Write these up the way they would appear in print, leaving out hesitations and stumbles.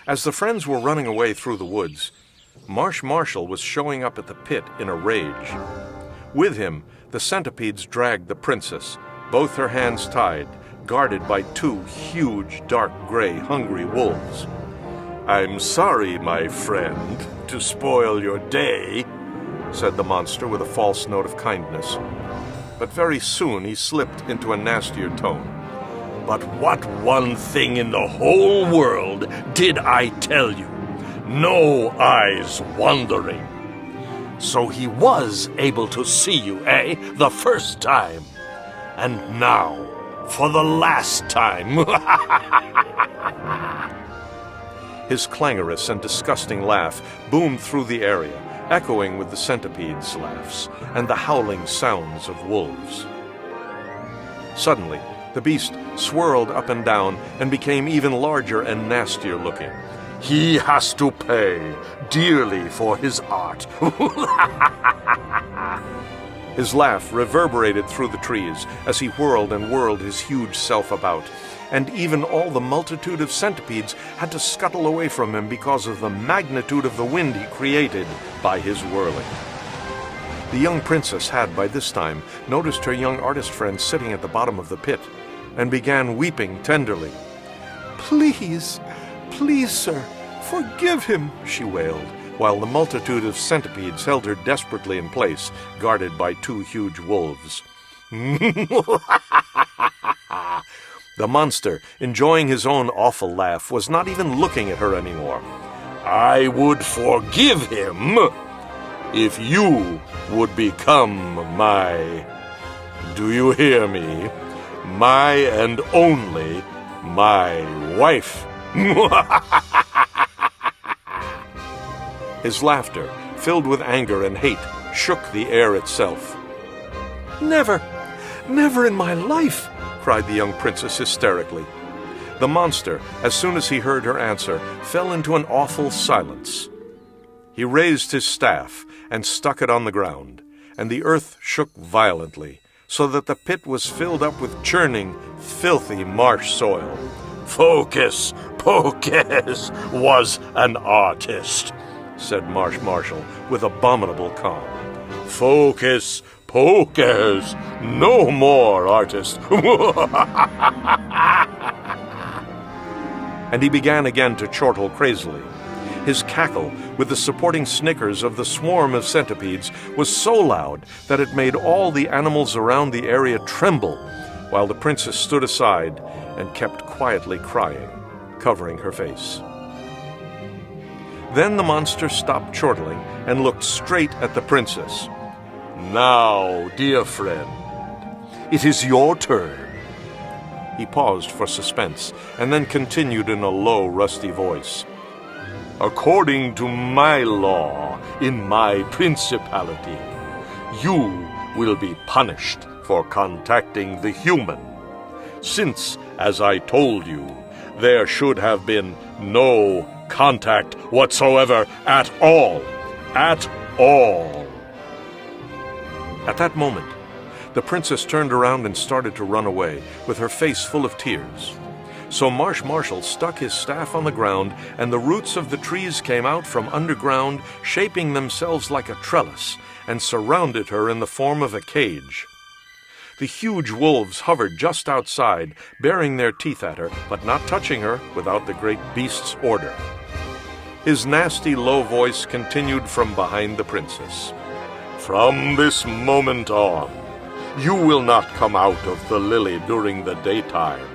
As the friends were running away through the woods, Marsh Marshall was showing up at the pit in a rage. With him, the centipedes dragged the princess, both her hands tied, guarded by two huge, dark gray, hungry wolves. "I'm sorry, my friend, to spoil your day," said the monster with a false note of kindness. But very soon he slipped into a nastier tone. "But what one thing in the whole world did I tell you? No eyes wandering. So he was able to see you, eh? The first time. And now, for the last time." His clangorous and disgusting laugh boomed through the area, echoing with the centipedes' laughs and the howling sounds of wolves. Suddenly, the beast swirled up and down and became even larger and nastier looking. "He has to pay dearly for his art." His laugh reverberated through the trees as he whirled and whirled his huge self about, and even all the multitude of centipedes had to scuttle away from him because of the magnitude of the wind he created by his whirling. The young princess had, by this time, noticed her young artist friend sitting at the bottom of the pit, and began weeping tenderly. "Please, please, sir, forgive him," she wailed, while the multitude of centipedes held her desperately in place, guarded by two huge wolves. The monster, enjoying his own awful laugh, was not even looking at her anymore. "I would forgive him if you would become my, do you hear me, my and only my wife." His laughter, filled with anger and hate, shook the air itself. "Never, never in my life!" cried the young princess hysterically. The monster, as soon as he heard her answer, fell into an awful silence. He raised his staff and stuck it on the ground, and the earth shook violently, so that the pit was filled up with churning, filthy marsh soil. "Focus Pocus was an artist," said Marsh Marshall with abominable calm. "Focus Pocus, no more artist." And he began again to chortle crazily. His cackle, with the supporting snickers of the swarm of centipedes, was so loud that it made all the animals around the area tremble, while the princess stood aside and kept quietly crying, covering her face. Then the monster stopped chortling and looked straight at the princess. "Now, dear friend, it is your turn." He paused for suspense, and then continued in a low, rusty voice. "According to my law in my principality, you will be punished for contacting the human, since, as I told you, there should have been no contact whatsoever at all. At all." At that moment, the princess turned around and started to run away, with her face full of tears. So Marsh Marshall stuck his staff on the ground, and the roots of the trees came out from underground, shaping themselves like a trellis, and surrounded her in the form of a cage. The huge wolves hovered just outside, baring their teeth at her, but not touching her without the great beast's order. His nasty, low voice continued from behind the princess. "From this moment on, you will not come out of the lily during the daytime,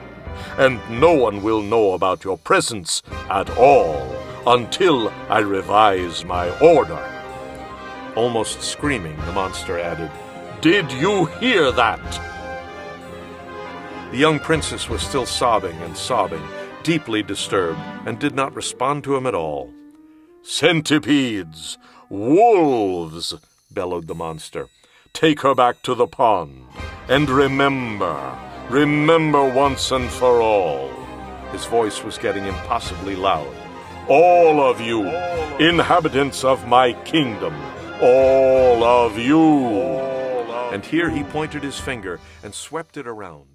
and no one will know about your presence at all until I revise my order." Almost screaming, the monster added, "Did you hear that?" The young princess was still sobbing and sobbing, deeply disturbed, and did not respond to him at all. "Centipedes! Wolves!" bellowed the monster. "Take her back to the pond, and remember once and for all." His voice was getting impossibly loud. "All of you, inhabitants of my kingdom, all of you!" And here he pointed his finger and swept it around.